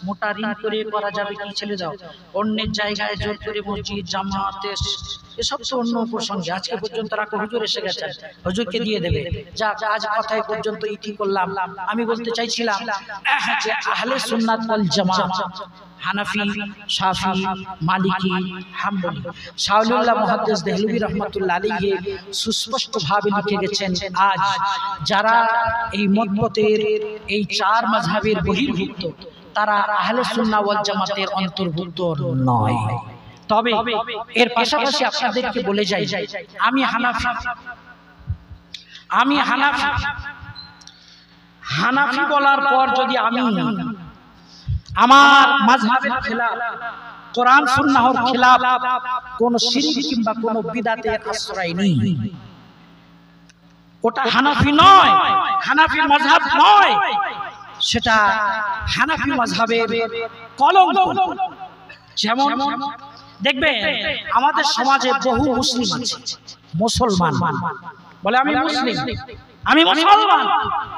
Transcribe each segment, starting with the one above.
মোটা ঋণ করে করা যাবে কি? ছেড়ে দাও। অন্যের জায়গায় জোর করে মসজিদ জামাতে এসব তো অন্য প্রসঙ্গে। আজকে পর্যন্ত রাখো, হুজুর এসে গেছেন, হুজুরকে দিয়ে দেবে। যা আজ কথায় পর্যন্ত ইতি করলাম। আমি বলতে চাইছিলাম যে আহলে সুন্নাত ওয়াল জামাত হানাফি, শাফি, মালিকি, হাম্বলি, শাওলিউল্লাহ মুহাদ্দিস দেহলভী রাহমাতুল্লাহ আলাইহি সুস্পষ্ট ভাবে লিখে গেছেন, আজ যারা এই মতপথের এই চার মাযহাবের বহির্ভূত তারা আহলে সুন্নাহ ওয়াল জামাতের অন্তর্ভুক্ত নয়। তবে এর পাশাপাশি আপনাদেরকে বলে যাই, আমি হানাফি বলার পর যদি আমি আমার মাযহাবের খেলাফ, কোরআন সুন্নাহর খেলাফ কোন শিরক কিংবা কোন বিদআতের আশ্রয় নেই, ওটা হানাফি নয়, হানাফি মাযহাব নয়, সেটা হানাফি মাযহাবের কলঙ্ক। যেমন দেখবেন আমাদের সমাজে বহু মুসলিম আছে, মুসলমান বলে আমি মুসলিম, আমি মুসলমান,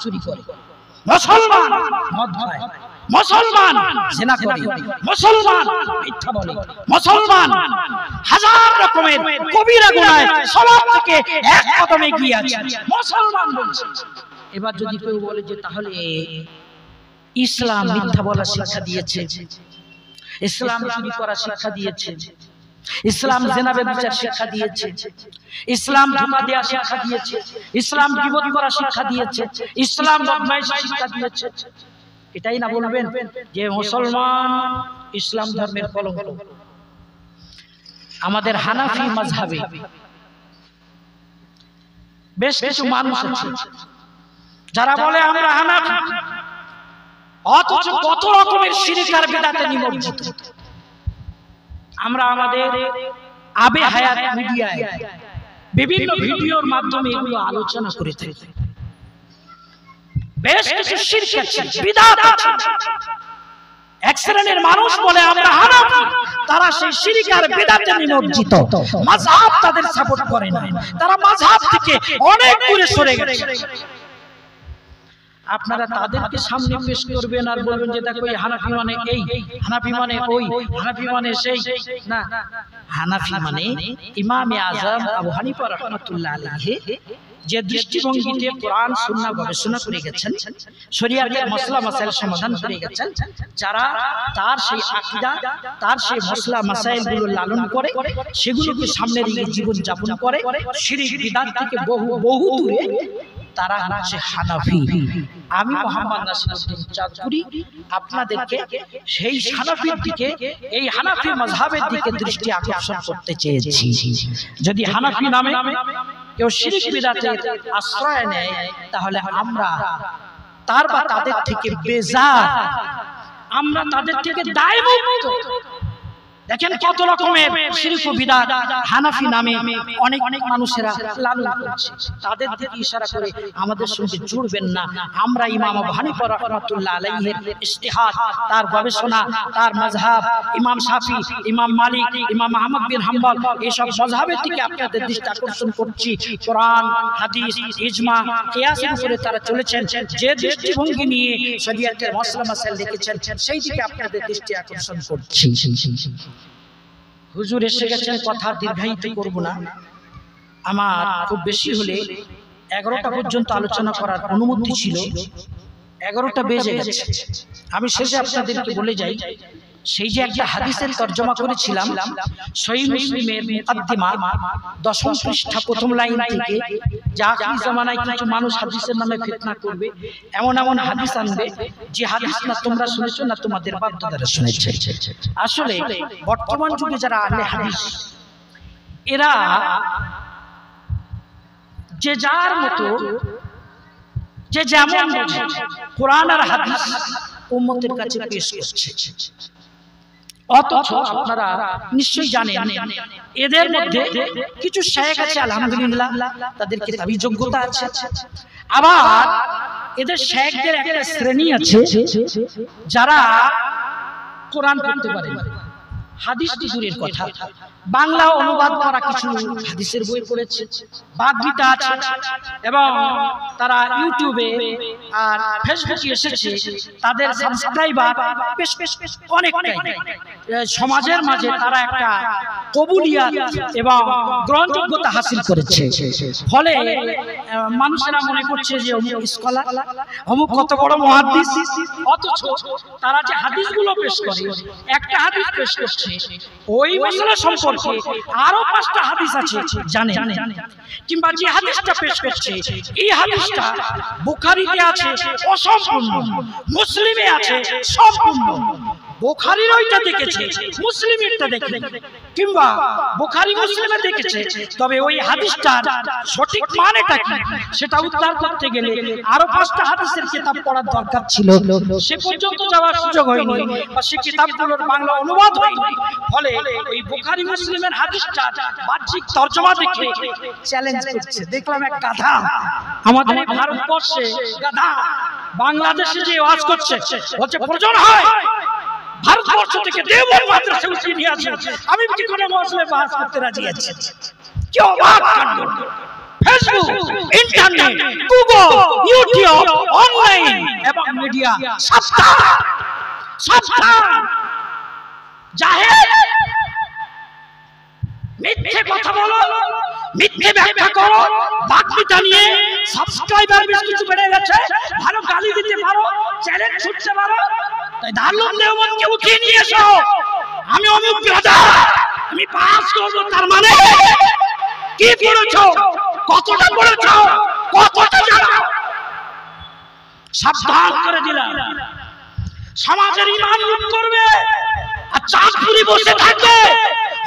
চুরি করে, মুসলমান মদ খায়, মুসলমান জিনা করে, মুসলমান মিথ্যা বলে, মুসলমান হাজার রকমের কবিরা গুনাহ সমাজ থেকে এক কদমে এগিয়ে আছে, মুসলমান বলছে। এবার যদি কেউ বলে যে তাহলে ইসলাম মিথ্যা বলা শিক্ষা দিয়েছে, ইসলাম চুরি করা শিক্ষা দিয়েছে, ইসলাম জিনা ব্যভিচার শিক্ষা দিয়েছে, ইসলাম ধোঁকা দেওয়া শিক্ষা দিয়েছে, ইসলাম গীবত করা শিক্ষা দিয়েছে, ইসলাম বদমাইশি শিক্ষা দিয়েছে, এটাই না বলবেন যে মুসলমান ইসলাম ধর্মের কলঙ্ক? আমাদের হানাফি মাযহাবে বেশ কিছু মানুষ আছে যারা বলে আমরা হানাফি, অথচ কত রকমের শিরক আর বিদআতে নিমজ্জিত। আমরা আমাদের আবে হায়াত মিডিয়ায় বিভিন্ন ভিডিওর মাধ্যমে এগুলো আলোচনা করে থাকি। বেশ কিছু শিরক আছে, বিদআত আছে। এক শ্রেণীর মানুষ বলে আমরা হানাফি, তারা সেই শিরক আর বিদআতে নিমজ্জিত, মাযহাব তাদের সাপোর্ট করে না, তারা মাযহাব থেকে অনেক দূরে সরে গেছে। আপনারা তাদেরকে সামনে পেশ করবেন আর বলবেন যে দেখো এই হানাফি মানে এই, হানাফি মানে ওই, হানাফি মানে সেই। না, হানাফি মানে ইমামে আযম আবু হানিফা রাহমাতুল্লাহ আলাইহি যে দৃষ্টিভঙ্গিতে কোরআন সুন্নাহ গবেষণা করে গেছেন, শরীয়তের মাসলা মাসাইল সমাধান করে গেছেন, যারা তার সেই আকীদা, তার সেই মাসলা মাসাইল গুলো লালন করে, সেগুলোকে সামনে রেখে জীবন যাপন করে, শিরক বিদআত থেকে বহু দূরে, তারা হচ্ছে হানাফি। আমি মোহাম্মদ নাসিরউদ্দিন চাঁদপুরি আপনাদেরকে সেই হানাফির দিকে, এই হানাফি মাযহাবের দিকে দৃষ্টি আকর্ষণ করতে চেয়েছি। যদি হানাফি নামে কেউ শিরক বিদআতের আশ্রয় নেয়, তাহলে আমরা তার বা তাদের থেকে বেজার, আমরা তাদের থেকে দায়মুক্ত। দেখেন কত রকমের শিরক ও বিদআত হানাফি নামে অনেক মানুষেরা লালন করছে। তাদের দিকে ইশারা করে আমাদের সঙ্গে জুড়বেন না। আমরা ইমাম আবু হানিফা রাহমাতুল্লাহ আলাইহির ইজতিহাদ, তার গবেষণা, তার মাযহাব, ইমাম শাফি, ইমাম মালিক, ইমাম আহমদ বিন হাম্বল, এইসব মাযহাবের দিকে আপনাদের দৃষ্টি আকর্ষণ করছি। কোরআন, হাদিস, ইজমা, কিয়াসের উপরে তারা চলেছেন, যে দৃষ্টিভঙ্গি নিয়ে শরীয়তের মাসলা মাসাইল লিখেছেন, সেই দিকে আপনাদের দৃষ্টি আকর্ষণ করছি। হুজুর এসে গেছেন, কথা দীর্ঘায়িত করব না। আমার খুব বেশি হলে 11টা পর্যন্ত আলোচনা করার অনুমতি ছিল, 11টা বেজে গেছে। আমি শেষে আপনাদেরকে বলে যাই, সেই যে একটা হাদিসের তরজমা করেছিলাম সহিহ মুসলিমের মুকদ্দিমা 10ম পৃষ্ঠা 1ম লাইন থেকে, যে আখির জামানায় কিছু মানুষ হাদিসের নামে ফিতনা করবে, এমন এমন হাদিস আনবে যে হাদিস না তোমরা শুনেছো না তোমাদের বাপ দাদারা শুনেছে। আসলে বর্তমান যুগে যারা আহলে হাদিস, এরা যে যার মতো, যে যেমন কোরআন আর হাদিস উম্মতের কাছে পেশ করছে। অথচ আপনারা নিশ্চয়ই জানেন এদের মধ্যে কিছু শায়েখ আছে, আলহামদুলিল্লাহ তাদের কিতাবী যোগ্যতা আছে। আবার এদের শায়েখদের একটা শ্রেণী আছে যারা কোরআন পড়তে পারে না, হাদিস তো দূরের কথা, বাংলা অনুবাদ করা কিছু হাদিসের বই পড়েছে, বাগগীতা আছে, এবং তারা ইউটিউবে আর ফেসবুকে এসেছে, তাদের সাবস্ক্রাইবার বেশ অনেকটাই, সমাজের মাঝে তারা একটা কবুলিয়াত এবং গ্রহণযোগ্যতা হাসিল করেছে। ফলে মানুষেরা মনে করছে যে অমুক স্কলার, অমুক কত বড় মুহাদ্দিস, অথচ তারা যে হাদিসগুলো পেশ করে, একটা হাদিস পেশ করছে, ওই মাসলা সম্পর্কে আরো 5টা হাদিস আছে জানেন, কিংবা যে হাদিসটা পেশ করছে এই হাদিসটা বুখারীতে আছে অসম্পূর্ণ, মুসলিমে আছে সম্পূর্ণ, বুখারীর ওইটা দেখেছে, মুসলিমেরটা দেখে, কিংবা বুখারী মুসলিমে দেখেছে, তবে ওই হাদিসটার সঠিক মানেটা কি সেটা উদ্ধার করতে গেলে আরো 5টা হাদিসের কিতাব পড়ার দরকার ছিল, সে পর্যন্ত যাওয়ার সুযোগ হয়নি, বা সে কিতাবগুলোর বাংলা অনুবাদ হয়নি। ফলে ওই বুখারী মুসলিমের হাদিসটা বাহ্যিক তরজমা দেখে চ্যালেঞ্জ করছে। দেখলাম এক গাধা আমাদের এই ভারতবর্ষে, গাধা বাংলাদেশে যে ওয়াজ করছে, বলছে প্রয়োজন হয় ভারতবর্ষ থেকে দেওবন্দ মাদ্রাসা উঠিয়ে নিয়ে আসে, আমি কি কোনো মসলে বাস করতে রাজি আছি? কি অবাক কাণ্ড! Facebook, internet, Google, YouTube, online এবং মিডিয়া, সাবধান জাহেল, মিথ্যে কথা বলো, মিথ্যে ব্যাখ্যা করো, বাগগীতা নিয়ে সাবস্ক্রাইবার বেশ কিছু বেড়ে গেছে, ভালো গালি দিতে পারো, চ্যালেঞ্জ ছুটতে পারো, তাই দারুল দেওবন্দকে উঠিয়ে নিয়ে এসো। আমি অমুক গাধা, আমি পাস করব, তার মানে কি পড়েছো, কতটা পড়েছো, কতটা জানো? সাবধান করে দিলাম। সমাজের ঈমান লুট করবে আর চাঁদপুরি বসে থাকবে,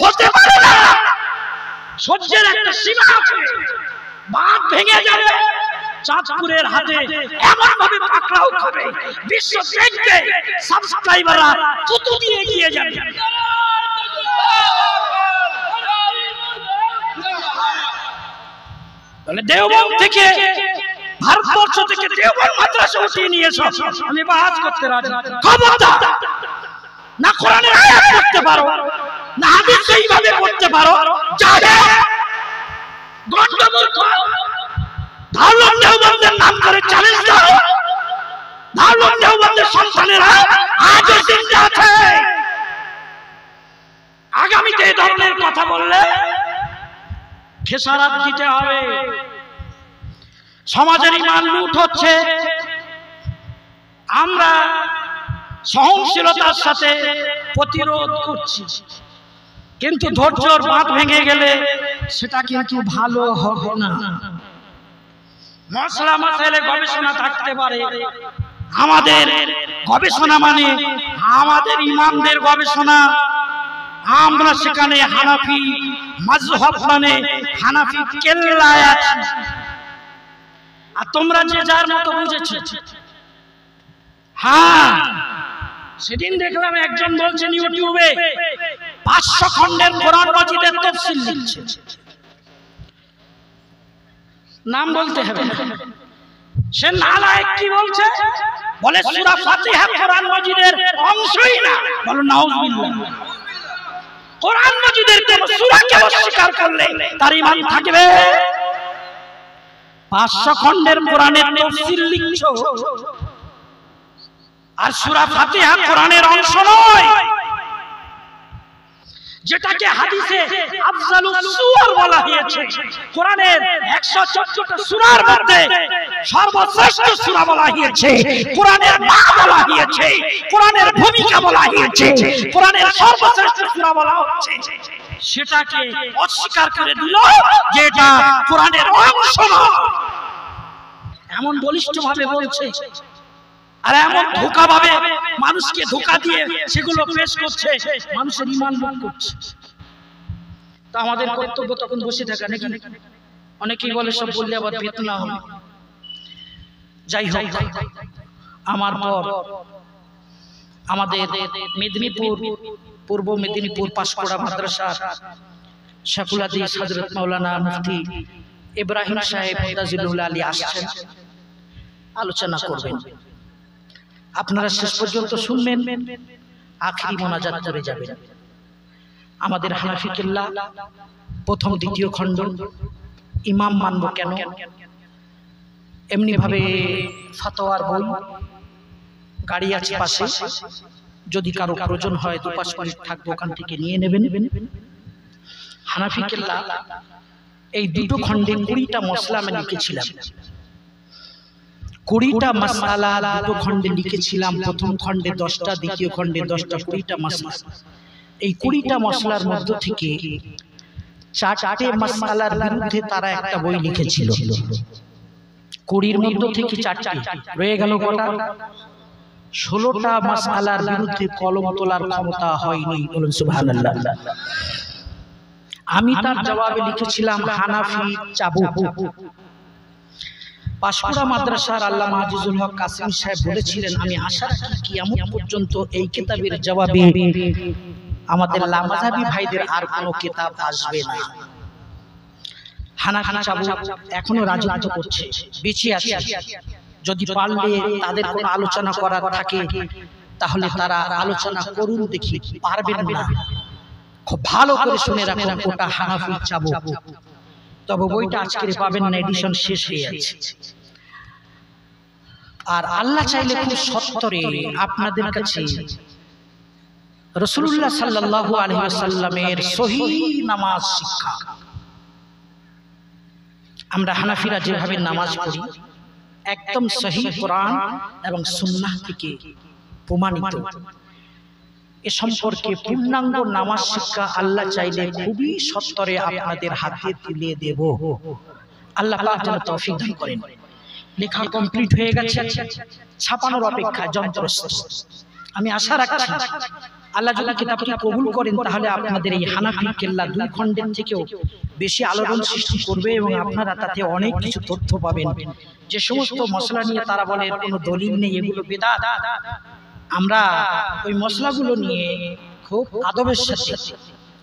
হতে পারে না। সহ্যের একটা সীমা আছে, বাঁধ ভেঙে যাবে, চাঁদপুরের হাতে এমন ভাবে পাকড়াও খাবে, বিশ্ব দেখবে, সাবস্ক্রাইবাররা তুতু দিয়ে এগিয়ে যাবে। তাহলে দেওবন্দ থেকে, ভারতবর্ষ থেকে দেওবন্দ মাদ্রাসা উঠিয়ে নিয়ে এসো, আমি বাহাজ করতে রাজি। খবরদার, না কোরআনের আয়াত পড়তে পারো, না হাদিস এইভাবে পড়তে পারো, জাহেল গন্ডমূর্খ, দারুল দেওবন্দের নাম করে চ্যালেঞ্জ দাও। দারুল দেওবন্দের সন্তানেরা আজও জিন্দা আছে। আগামীতে এই ধরনের কথা বললে খেসারত দিতে হবে। সমাজের ঈমান লুট হচ্ছে, আমরা সহনশীলতার সাথে প্রতিরোধ করছি, কিন্তু ধৈর্যের বাঁধ ভেঙে গেলে সেটা কিন্তু ভালো হবে না। মশলা মাসাইলে গবেষণা থাকতে পারে, আমাদের গবেষণা মানে আমাদের ইমামদের গবেষণা, আমরা সেখানে হানাফি মাযহাব মানে হানাফি কেল্লায় আছি, আর তোমরা যে যার মতো বুঝেছো। হ্যাঁ, সেদিন দেখলাম একজন বলছেন ইউটিউবে 500 খণ্ডের কোরআন মাজিদের তাফসীর লিখছে, নাম বলতে হবে না। সে নালায়েক কি বলছে, বলে সূরা ফাতিহা কোরআন মাজিদের অংশই না। বলো নাউযুবিল্লাহ। কোরআন মাজিদের কোন সূরাকে অস্বীকার করলে তার ঈমান থাকবে? 500 খণ্ডের কোরআনের তাফসীর লিখছো, আর সূরা ফাতিহা কোরআনের অংশ নয়, যেটাকে হাদিসে আফজালুস সূরা বলা হয়েছে। কোরআনের 114টা সূরার মধ্যে সর্বশ্রেষ্ঠ সূরা বলা হয়েছে, কোরআনের মা বলা হয়েছে, কোরআনের ভূমিকা বলা হয়েছে, কোরআনের সর্বশ্রেষ্ঠ সূরা বলা হচ্ছে, সেটাকে অস্বীকার করে দিল যে এটা কোরআনের অংশ নয়। এমন বলিষ্ঠভাবে বলছে, আর এমন ধোঁকাভাবে মানুষকে ধোঁকা দিয়ে সেগুলো পেশ করছে, মানুষের ঈমান লুট করছে। তো আমাদের কর্তব্য তখন বসে থাকা নাকি? অনেকেই বলে সব বললে আবার ফিতনা হবে। যাই হোক, আমার পর আমাদের মেদিনীপুর, পূর্ব মেদিনীপুর পাঁশকুড়া মাদ্রাসার শাইখুল হাদিস হযরত মাওলানা মুফতি ইব্রাহিম সাহেব মুতাজিলুল আলী আসছেন, আলোচনা করবেন। আপনারা শেষ পর্যন্ত শুনবেন, আখিরি মোনাজাত করে যাবেন। আমাদের হানাফি কেল্লা প্রথম দ্বিতীয় খণ্ড ইমাম মানব কেন, এমনি ভাবে ফতোয়ার বই গাড়ি আছে পাশে, যদি কারো প্রয়োজন হয় 2-5 মিনিট থাকবো, ওখান থেকে নিয়ে নেবেন। হানাফি কেল্লা এই দুটো খণ্ডে 20টা মশলা আমি লিখেছিলাম, 20টা মাসআলা দুটো খণ্ডে লিখেছিলাম। প্রথম খণ্ডে 10টা, দ্বিতীয় খণ্ডে 10টা, 20টা মাসআলা। এই 20টা মশলার মধ্য থেকে 4টে মাসআলার বিরুদ্ধে তারা একটা বই লিখেছিল। 20-র মধ্য থেকে 4টে রয়ে গেল কটা? 16টা মাসআলার বিরুদ্ধে কলম তোলার ক্ষমতা হয়নি। বলুন সুবহানাল্লাহ। আমি তার জবাবে লিখেছিলাম হানাফি চাবুক। পাঁশকুড়া মাদ্রাসার আল্লামা আজিজুল হক কাসেমি সাহেব বলেছিলেন, আমি আশা রাখি কিয়ামত পর্যন্ত এই কিতাবের জবাবে আমাদের লামাযাবি ভাইদের আর কোনো কিতাব আসবে না। হানাফি চাবুক এখনো রাজত্ব করছে, বেঁচে আছে। যদি পারলে তাদের কোনো আলোচনা করার থাকে তাহলে তারা আলোচনা করুন, দেখি পারবেন না। খুব ভালো করে শুনে রাখুন, ওটা হানাফি চাবুক। তবে বইটা আজকে পাবেন না, এডিশন শেষ হয়ে যাচ্ছে। আর আল্লাহ চাইলে খুব সত্তরে আপনাদের কাছে রাসূলুল্লাহ সাল্লাল্লাহু আলাইহি ওয়াসাল্লামের সহিহ নামাজ শিক্ষা। আমরা হানাফিরা যেভাবে নামাজ পড়ি একদম সহিহ কোরআন এবং সুন্নাহ থেকে প্রমাণিত, এ সম্পর্কে পূর্ণাঙ্গ নামাজ শিক্ষা আল্লাহ চাইলে খুবই সত্তরে আপনাদের হাতে তুলে দেব। আল্লাহ পাক যেন তৌফিক দান করেন। লেখা কমপ্লিট হয়ে গেছে, ছাপানোর অপেক্ষা যন্ত্রস্থ। আমি আশা রাখছি আল্লাহ যদি কিতাবটি কবুল করেন তাহলে আপনাদের এই হানাফি কেল্লা 2 খণ্ডের থেকেও বেশি আলোড়ন সৃষ্টি করবে এবং আপনারা তাতে অনেক কিছু তথ্য পাবেন। যে সমস্ত মশলা নিয়ে তারা বলে কোনো দলিল নেই, এগুলো বিদআত, আমরা ওই মশলাগুলো নিয়ে খুব আদবের সাথে,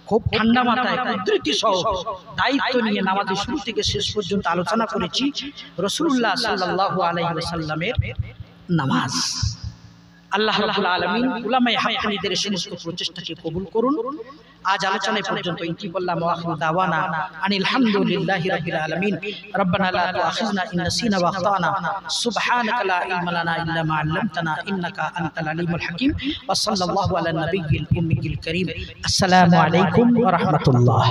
খুব ঠান্ডা মাথায়, উদ্ধৃতি সহ, দায়িত্ব নিয়ে নামাজের শুরু থেকে শেষ পর্যন্ত আলোচনা করেছি রাসূলুল্লাহ সাল্লাল্লাহু আলাইহি ওয়াসাল্লামের নামাজ। আল্লাহ রাব্বুল আলামিন উলামায়ে হাক্কানীদের সমস্ত প্রচেষ্টাকে কবুল করুন। আজ আলোচনা পর্যন্ত ইতি বললাম, ওয়া আখিরু দাওয়ানা আনিল হামদুলিল্লাহি রাব্বিল আলামিন। রব্বানা লা তুআখিযনা ইন নাসিনা ওয়া আখতানা সুবহানাকা লা ইলমা লানা ইল্লা মা 'আল্লামতানা ইন্নাকা আনতাল আলিমুল হাকীম। ওয়া সাল্লাল্লাহু আলা নাবিয়্যিল উম্মিয়্যিল কারীম। আসসালামু আলাইকুম ওয়া রাহমাতুল্লাহ।